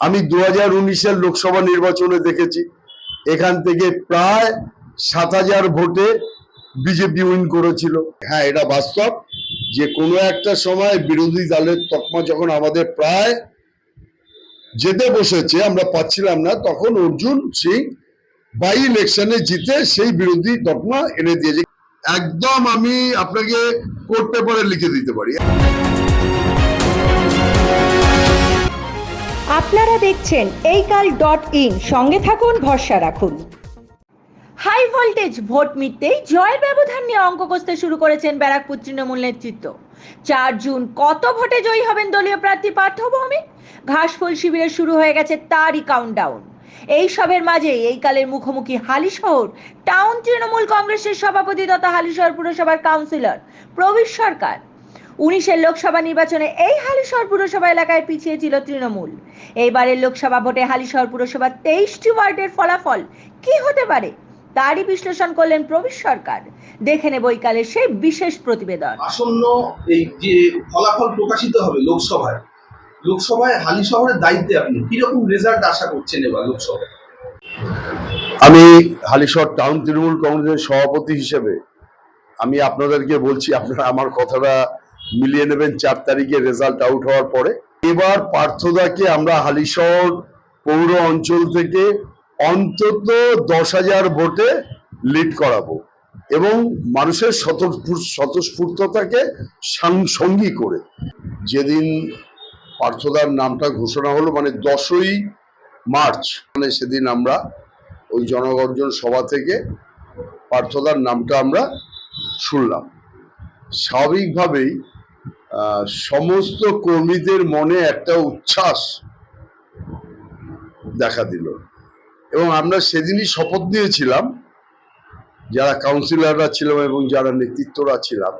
আমি 2019-এর লোকসভা নির্বাচনে দেখেছি এখান থেকে প্রায় 7,000 ভোটে বিজেপি উইন করেছিল। হ্যাঁ, এটা বাস্তব যে কোনো একটা সময় বিরোধী দলের তকমা যখন আমাদের প্রায় যেতে বসেছে, আমরা পাচ্ছিলাম না, তখন অর্জুন সিং বাই ইলেকশনে জিতে সেই বিরোধী তকমা এনে দিয়েছে। একদম আমি আপনাকে কোর্ট পেপারে লিখে দিতে পারি। আপনারা দেখছেন এইকাল.in, সঙ্গে থাকুন, ভরসা রাখুন। হাই ভোল্টেজ ভোট মিটতেই জয়ের ব্যবধান নিয়ে অঙ্ক কষতে শুরু করেছেন ব্যারাকপুর তৃণমূল নেতৃত্ব। 4 জুন কত ভোটে জয়ী হবেন দলীয় প্রার্থী পার্থ ভৌমিক? ঘাসফুল শিবিরে শুরু হয়ে গেছে তারই কাউন্টডাউন। এই সবের মাঝে এই কালের মুখোমুখি হালিশহর টাউন তৃণমূল কংগ্রেসের সভাপতি তথা হালিশহর পুরসভার কাউন্সিলর প্রবীর সরকার। 19-এর লোকসভা নির্বাচনে এই হালিশহর পুরসভা এলাকায় পিছিয়ে ছিল তৃণমূল। এইবারের লোকসভা ভোটে হালিশহর পুরসভার 23টি ওয়ার্ডের ফলাফল কি হতে পারে তারই বিশ্লেষণ করলেন প্রবীর সরকার। দেখে নেব এই কালের সেই বিশেষ প্রতিবেদন। আসন্ন এই যে ফলাফল প্রকাশিত হবে লোকসভায় হালিশহরের দায়িত্বে আপনি কিরকম রেজাল্ট আশা করছেন এবার লোকসভায়? আমি হালিশহর টাউন তৃণমূল কংগ্রেসের সভাপতি হিসেবে আমি আপনাদেরকে বলছি, আপনারা আমার কথাটা মিলিয়ে নেবেন 4 তারিখে রেজাল্ট আউট হওয়ার পরে। এবার পার্থদাকে আমরা হালিশহর পৌর অঞ্চল থেকে অন্তত 10,000 ভোটে লিড করাবো এবং মানুষের স্বতঃস্ফূর্ততাকে সঙ্গী করে। যেদিন পার্থদার নামটা ঘোষণা হলো, মানে 10ই মার্চ, মানে সেদিন আমরা ওই জনগর্জন সভা থেকে পার্থদার নামটা আমরা শুনলাম। স্বাভাবিকভাবেই সমস্ত কর্মীদের মনে একটা উচ্ছ্বাস দেখা দিল এবং আমরা সেদিনই শপথ নিয়েছিলাম, যারা কাউন্সিলররা ছিলাম এবং যারা নেতৃত্বরা ছিলাম,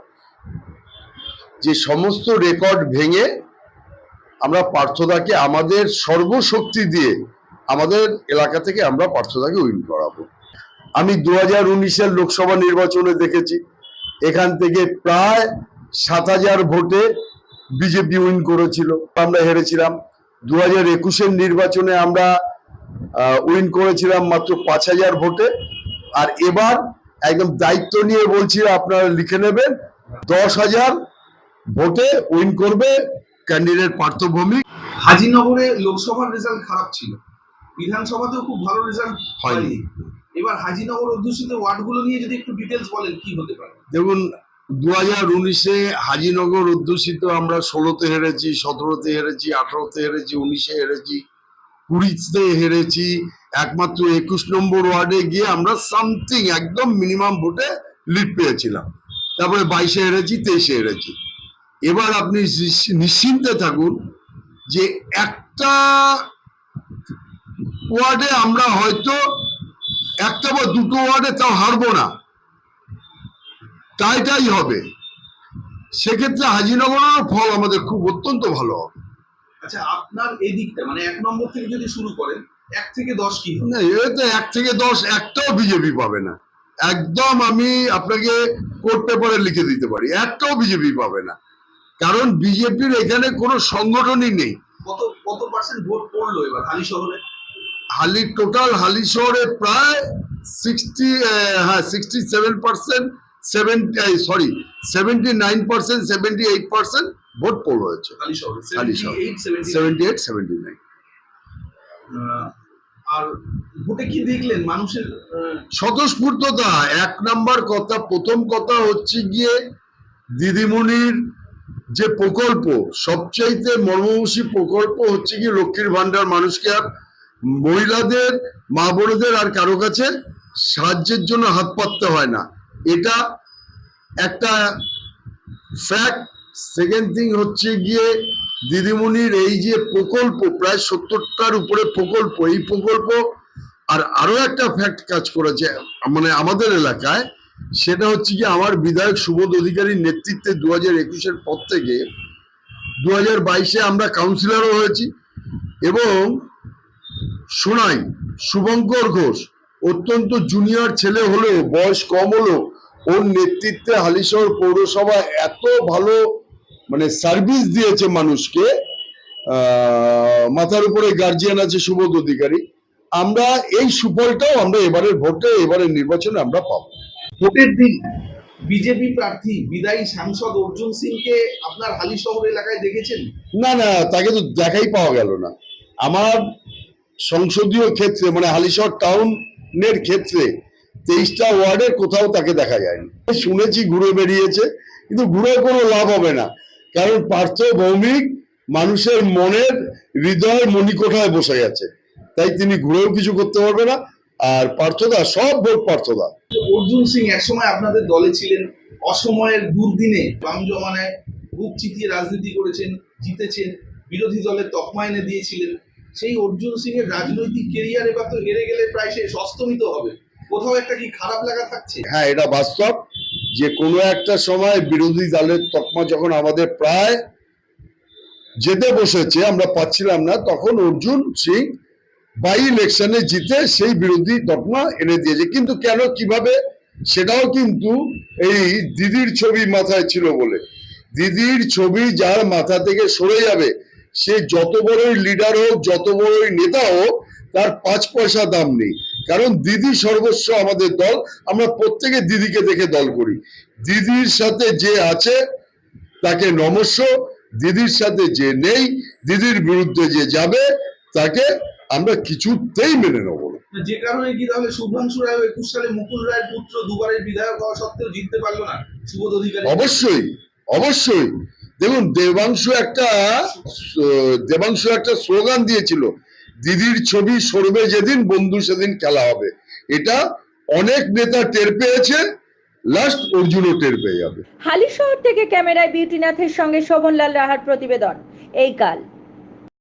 যে সমস্ত রেকর্ড ভেঙে আমরা পার্থদাকে আমাদের সর্বশক্তি দিয়ে আমাদের এলাকা থেকে আমরা পার্থদাকে উইন করাবো। আমি 2019-এর লোকসভা নির্বাচনে দেখেছি এখান থেকে প্রায় 7,000 ভোটে বিজেপি উইন করেছিল, আমরা হেরেছিলাম। 2021-এর নির্বাচনে আমরা উইন করেছিলাম মাত্র 5,000 ভোটে। আর এবার একদম দায়িত্ব নিয়ে বলছি, আপনারা লিখে নেবেন, 10,000 ভোটে উইন করবে ক্যান্ডিডেট পার্থ ভৌমিক। হাজিনগরে লোকসভার রেজাল্ট খারাপ ছিল, বিধানসভাতেও খুব ভালো রেজাল্ট হয়নি। এবার হাজিনগর অধ্যুষিত ওয়ার্ডগুলো নিয়ে যদি একটু ডিটেলস বলেন কি হতে পারে। দেখুন, 2019-এ হাজিনগর অধ্যুষিত আমরা 16-তে হেরেছি, 17-তে হেরেছি, 18-তে হেরেছি, 19-এ হেরেছি, 20-তে হেরেছি। একমাত্র 21 নম্বর ওয়ার্ডে গিয়ে আমরা সামথিং একদম মিনিমাম ভোটে লিড পেয়েছিলাম। তারপরে 22-এ হেরেছি, 23-এ হেরেছি। এবার আপনি নিশ্চিন্তে থাকুন যে একটা ওয়ার্ডে আমরা হয়তো একটা বা দুটো ওয়ার্ডে তাও হারবো না, তাই হবে। সেক্ষেত্রে হাজিনগরের ফল আমাদের খুব অত্যন্ত ভালো হবে। আচ্ছা, আপনার এই দিকটা মানে 1 নম্বর থেকে যদি শুরু করেন, 1 থেকে 10 কি হবে? না, এতে 1 থেকে 10 একটাও বিজেপি পাবে না। একদম আমি আপনাকে কোর্ট পেপারে লিখে দিতে পারি, একটাও বিজেপি পাবে না। কারণ বিজেপির এখানে কোনো সংগঠনই নেই। কত পার্সেন্ট ভোট পড়লো এবার হালিশহরে? টোটাল হালিশহরে প্রায় 67%, 79%, 78% ভোট পোল হয়েছে হালিশহরে 78, 79। আর ভোটে কি দেখলেন মানুষের স্বতঃস্ফূর্ততা? 1 নাম্বার কথা, প্রথম কথা হচ্ছে গিয়ে দিদিমণির যে প্রকল্প, সবচাইতে মর্মমোহী প্রকল্প হচ্ছে কি লক্ষ্মীর ভান্ডার। মানুষকে আর মহিলাদের, মা বোনদের আর কারো কাছে সাহায্যের জন্য হাত পাততে হয় না, এটা একটা ফ্যাক্ট। সেকেন্ড থিং হচ্ছে গিয়ে দিদিমণির এই যে প্রকল্প, প্রায় 70টার উপরে প্রকল্প, এই প্রকল্প আর আরো একটা ফ্যাক্ট কাজ করেছে মানে আমাদের এলাকায়, সেটা হচ্ছে কি আমার বিধায়ক সুবোধ অধিকারীর নেতৃত্বে 2021-এর পর থেকে 2022-এ আমরা কাউন্সিলরও হয়েছি এবং শোনাই শুভঙ্কর ঘোষ অত্যন্ত জুনিয়র ছেলে হলেও, বয়স কম হলেও, ওর নেতৃত্বে হালিশহর পৌরসভা এত ভালো মানে সার্ভিস দিয়েছে মানুষকে, মাথার উপরে গার্জিয়ান আছে সুবোধ অধিকারী। আমরা এই সুফলটাও আমরা এবারের ভোটে, এবারের নির্বাচনে আমরা পাবো। ভোটের দিন বিজেপি প্রার্থী বিদায়ী সাংসদ অর্জুন সিংকে আপনার হালিশহর এলাকায় দেখেছেন? না না, তাকে তো দেখাই পাওয়া গেল না। আমার সংসদীয় ক্ষেত্রে মানে হালিশহর টাউনের ক্ষেত্রে 23টা ওয়ার্ডের কোথাও তাকে দেখা যায়নি। শুনেছি ঘুরে বেরিয়েছে, কিন্তু ঘুরে কোনো লাভ হবে না, কারণ পার্থ ভৌমিক মানুষের মনের হৃদয়ের মণিকোঠায় বসে গেছে, তাই তিনি ঘুরেও কিছু করতে পারবে না। আর পার্থদা, সব ভোট পার্থদা। অর্জুন সিং একসময় আপনাদের দলে ছিলেন, অসময়ের দুর্দিনে বাম জমানায় বুক চিতিয়ে রাজনীতি করেছেন, জিতেছেন, বিরোধী দলের তকমা এনে দিয়েছিলেন। সেই অর্জুন সিং এর রাজনৈতিক কেরিয়ার এবার তো হেরে গেলে প্রায় শেষ, অস্তমিত হবে। কোথাও একটা কি খারাপ লাগা থাকছে? হ্যাঁ, এটা বাস্তব যে কোনো একটা সময় বিরোধী দলের তকমা যখন আমাদের প্রায় যেতে বসেছে, আমরা পাচ্ছিলাম না, তখন অর্জুন সিং বাই ইলেকশনে জিতে সেই বিরোধী তকমা এনে দিয়েছে। কিন্তু কেন, কিভাবে, সেটাও কিন্তু এই দিদির ছবি মাথায় ছিল বলে। দিদির ছবি যার মাথা থেকে সরে যাবে, সে যত বড়ই লিডার হোক, যত বড়ই নেতা হোক, তার 5 পয়সা দাম নেই। কারণ দিদি সর্বস্ব আমাদের দল, আমরা প্রত্যেকে দিদিকে দেখে দল করি। দিদির সাথে যে আছে তাকে নমস্য, দিদির সাথে যে নেই, দিদির বিরুদ্ধে যে যাবে, তাকে আমরা কিছুতেই মেনে নেব না। যে কারণে কি তাহলে শুভ্রাংশু রায় 21 সালে মুকুল রায়ের পুত্র দুবারের বিধায়ক হওয়া সত্ত্বেও জিততে পারলো না সুবোধ অধিকারী? অবশ্যই অবশ্যই। দেখুন, দেবাংশু একটা স্লোগান দিয়েছিল, দিদির ছবি সরবে যেদিন, বন্ধু সেদিন খেলা হবে। এটা অনেক নেতা টের পেয়েছে, লাস্ট অর্জুনও টের পেয়ে যাবে। হালিশহর থেকে ক্যামেরায় বিউটিনাথের সঙ্গে শোভনলাল রাহার প্রতিবেদন এই কাল।